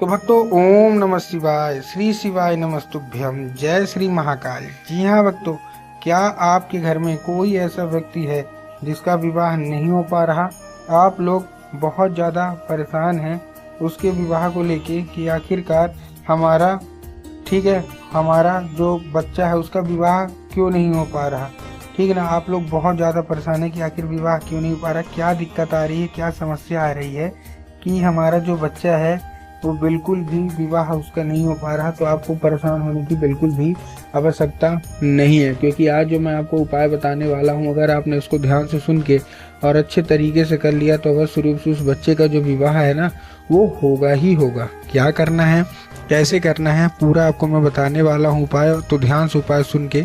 तो भक्तों, ओम नमः शिवाय, श्री शिवाय नमस्तुभ्यम, जय श्री महाकाल। जी हाँ भक्तों, क्या आपके घर में कोई ऐसा व्यक्ति है जिसका विवाह नहीं हो पा रहा? आप लोग बहुत ज़्यादा परेशान हैं उसके विवाह को लेके कि आखिरकार हमारा हमारा जो बच्चा है उसका विवाह क्यों नहीं हो पा रहा। ठीक है ना, आप लोग बहुत ज़्यादा परेशान है कि आखिर विवाह क्यों नहीं हो पा रहा, क्या दिक्कत आ रही है, क्या समस्या आ रही है कि हमारा जो बच्चा है वो बिल्कुल भी विवाह उसका नहीं हो पा रहा। तो आपको परेशान होने की बिल्कुल भी आवश्यकता नहीं है, क्योंकि आज जो मैं आपको उपाय बताने वाला हूँ, अगर आपने उसको ध्यान से सुन के और अच्छे तरीके से कर लिया तो अवश्य रूप से उस बच्चे का जो विवाह है ना वो होगा ही होगा। क्या करना है, कैसे करना है, पूरा आपको मैं बताने वाला हूँ उपाय, तो ध्यान से उपाय सुन के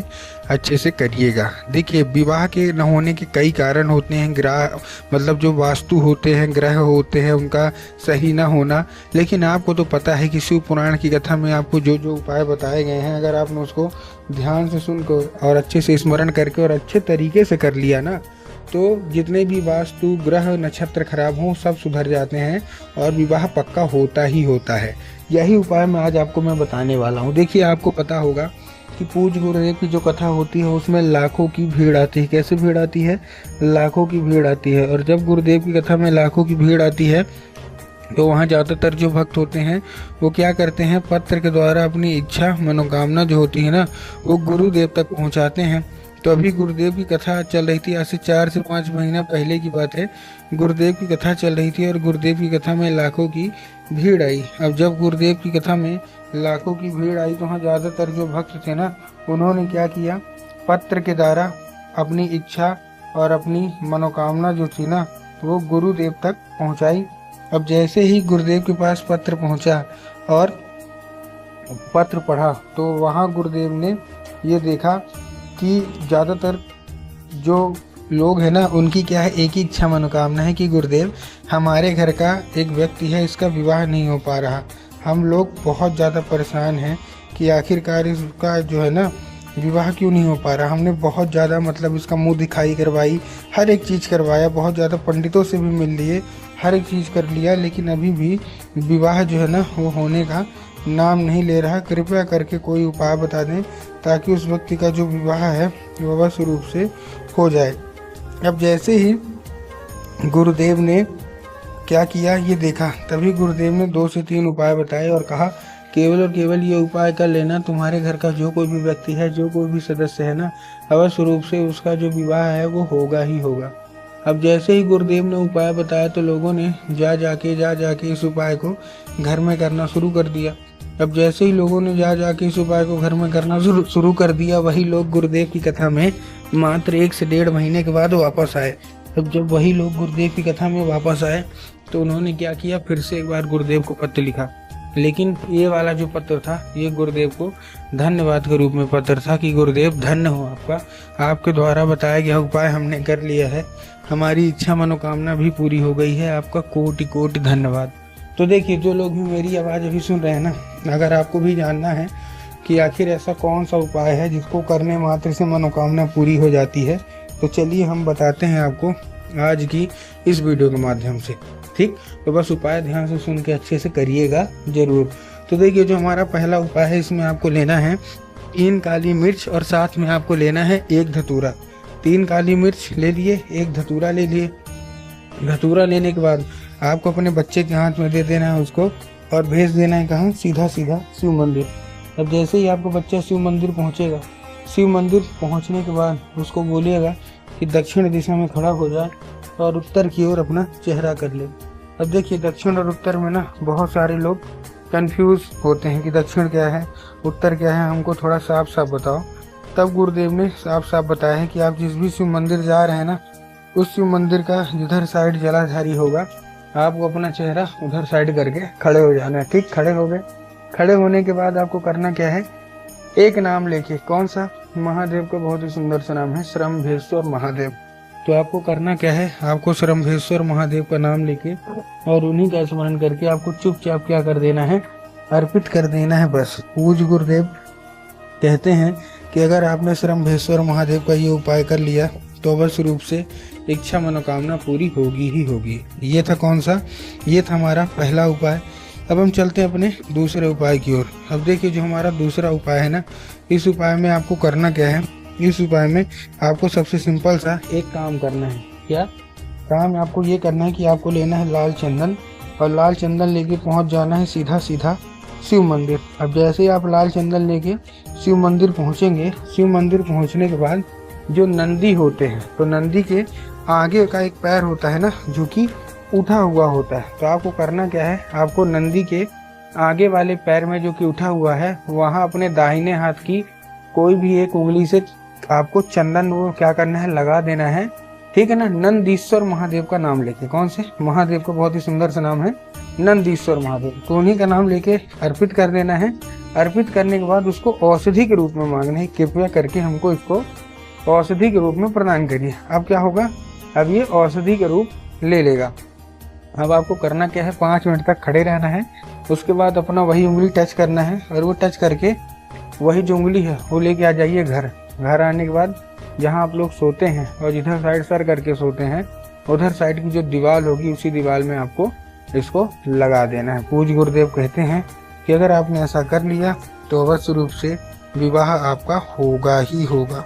अच्छे से करिएगा। देखिए, विवाह के न होने के कई कारण होते हैं, ग्रह मतलब जो वास्तु होते हैं, ग्रह होते हैं, उनका सही ना होना। लेकिन आपको तो पता है कि शिव पुराण की कथा में आपको जो जो उपाय बताए गए हैं, अगर आपने उसको ध्यान से सुनकर और अच्छे से स्मरण करके और अच्छे तरीके से कर लिया ना, तो जितने भी वास्तु ग्रह नक्षत्र खराब हों सब सुधर जाते हैं और विवाह पक्का होता ही होता है। यही उपाय मैं आज आपको मैं बताने वाला हूँ। देखिए, आपको पता होगा कि पूज्य गुरुदेव की जो कथा होती है उसमें लाखों की भीड़ आती है। कैसे भीड़ आती है? लाखों की भीड़ आती है। और जब गुरुदेव की कथा में लाखों की भीड़ आती है तो वहाँ ज़्यादातर जो भक्त होते हैं वो क्या करते हैं, पत्र के द्वारा अपनी इच्छा मनोकामना जो होती है ना वो गुरुदेव तक पहुँचाते हैं। तो अभी गुरुदेव की कथा चल रही थी, आज से 4 से 5 महीना पहले की बात है। गुरुदेव की कथा चल रही थी और गुरुदेव की कथा में लाखों की भीड़ आई। अब जब गुरुदेव की कथा में लाखों की भीड़ आई तो वहाँ ज़्यादातर जो भक्त थे ना उन्होंने क्या किया, पत्र के द्वारा अपनी इच्छा और अपनी मनोकामना जो थी ना वो गुरुदेव तक पहुँचाई। अब जैसे ही गुरुदेव के पास पत्र पहुँचा और पत्र पढ़ा तो वहाँ गुरुदेव ने ये देखा कि ज़्यादातर जो लोग हैं ना उनकी क्या है, एक ही इच्छा मनोकामना है कि गुरुदेव हमारे घर का एक व्यक्ति है, इसका विवाह नहीं हो पा रहा। हम लोग बहुत ज़्यादा परेशान हैं कि आखिरकार इसका जो है ना विवाह क्यों नहीं हो पा रहा। हमने बहुत ज़्यादा मतलब इसका मुंह दिखाई करवाई, हर एक चीज़ करवाया, बहुत ज़्यादा पंडितों से भी मिल लिए, हर एक चीज़ कर लिया, लेकिन अभी भी विवाह जो है ना वो होने का नाम नहीं ले रहा। कृपया करके कोई उपाय बता दें ताकि उस व्यक्ति का जो विवाह है वो अवश्य रूप से हो जाए। अब जैसे ही गुरुदेव ने क्या किया ये देखा, तभी गुरुदेव ने 2 से 3 उपाय बताए और कहा केवल और केवल ये उपाय कर लेना, तुम्हारे घर का जो कोई भी व्यक्ति है, जो कोई भी सदस्य है ना, अवश्य रूप से उसका जो विवाह है वो होगा ही होगा। अब जैसे ही गुरुदेव ने उपाय बताया तो लोगों ने जा जाके इस उपाय को घर में करना शुरू कर दिया। अब जैसे ही लोगों ने जा जाके इस उपाय को घर में करना शुरू कर दिया, वही लोग गुरुदेव की कथा में मात्र 1 से 1.5 महीने के बाद वापस आए। अब जब वही लोग गुरुदेव की कथा में वापस आए तो उन्होंने क्या किया, फिर से एक बार गुरुदेव को पत्र लिखा। लेकिन ये वाला जो पत्र था ये गुरुदेव को धन्यवाद के रूप में पत्र था कि गुरुदेव धन्य हो आपका, आपके द्वारा बताया गया उपाय हमने कर लिया है, हमारी इच्छा मनोकामना भी पूरी हो गई है, आपका कोटि कोटि धन्यवाद। तो देखिए, जो लोग भी मेरी आवाज़ अभी सुन रहे हैं ना, अगर आपको भी जानना है कि आखिर ऐसा कौन सा उपाय है जिसको करने मात्र से मनोकामना पूरी हो जाती है, तो चलिए हम बताते हैं आपको आज की इस वीडियो के माध्यम से। ठीक, तो बस उपाय ध्यान से सुन के अच्छे से करिएगा जरूर। तो देखिए, जो हमारा पहला उपाय है इसमें आपको लेना है 3 काली मिर्च और साथ में आपको लेना है 1 धतूरा। 3 काली मिर्च ले लिए, 1 धतूरा ले लिए। धतूरा लेने के बाद आपको अपने बच्चे के हाथ में दे देना है उसको और भेज देना है कहाँ, सीधा सीधा शिव मंदिर। अब जैसे ही आपको बच्चा शिव मंदिर पहुँचेगा, शिव मंदिर पहुँचने के बाद उसको बोलिएगा कि दक्षिण दिशा में खड़ा हो जाए और उत्तर की ओर अपना चेहरा कर ले। अब देखिए, दक्षिण और उत्तर में ना बहुत सारे लोग कंफ्यूज होते हैं कि दक्षिण क्या है, उत्तर क्या है, हमको थोड़ा साफ साफ बताओ। तब गुरुदेव ने साफ साफ बताया है कि आप जिस भी शिव मंदिर जा रहे हैं ना, उस शिव मंदिर का जिधर साइड जलाधारी होगा आपको अपना चेहरा उधर साइड करके खड़े हो जाना है। ठीक, खड़े हो गए। खड़े होने के बाद आपको करना क्या है, एक नाम लेके, कौन सा, महादेव का बहुत ही सुंदर सा नाम है, श्रम्भेश्वर महादेव। तो आपको करना क्या है, आपको श्रम्भेश्वर महादेव का नाम लेके और उन्हीं का स्मरण करके आपको चुपचाप क्या कर देना है, अर्पित कर देना है बस। पूज्य गुरुदेव कहते हैं कि अगर आपने श्रम्भेश्वर महादेव का ये उपाय कर लिया तो अवश्य रूप से इच्छा मनोकामना पूरी होगी ही होगी। ये था कौन सा, ये था हमारा पहला उपाय अब हम चलते हैं अपने दूसरे उपाय की ओर। अब देखिए जो हमारा दूसरा उपाय है ना, इस उपाय में आपको करना क्या है, इस उपाय में आपको सबसे सिंपल सा एक काम करना है। क्या काम आपको ये करना है कि आपको लेना है लाल चंदन, और लाल चंदन लेके पहुंच जाना है सीधा सीधा शिव मंदिर। अब जैसे ही आप लाल चंदन लेके शिव मंदिर पहुंचेंगे, शिव मंदिर पहुंचने के बाद जो नंदी होते हैं, तो नंदी के आगे का एक पैर होता है ना जो कि उठा हुआ होता है, तो आपको करना क्या है, आपको नंदी के आगे वाले पैर में जो कि उठा हुआ है वहां अपने दाहिने हाथ की कोई भी एक उंगली से आपको चंदन वो क्या करना है, लगा देना है। ठीक है ना, नंदीश्वर महादेव का नाम लेके, कौन से महादेव का बहुत ही सुंदर सा नाम है नंदीश्वर महादेव, तो उन्हीं का नाम लेके अर्पित कर देना है। अर्पित करने के बाद उसको औषधि के रूप में मांगना है, कृपया करके हमको इसको औषधि के रूप में प्रदान करिए। अब क्या होगा, अब ये औषधि के रूप ले लेगा। अब आपको करना क्या है, 5 मिनट तक खड़े रहना है। उसके बाद अपना वही उंगली टच करना है, और वो टच करके वही जो उंगली है वो लेके आ जाइए घर। घर आने के बाद जहाँ आप लोग सोते हैं और जिधर साइड सर करके सोते हैं, उधर साइड की जो दीवार होगी उसी दीवार में आपको इसको लगा देना है। पूज्य गुरुदेव कहते हैं कि अगर आपने ऐसा कर लिया तो अवश्य रूप से विवाह आपका होगा ही होगा।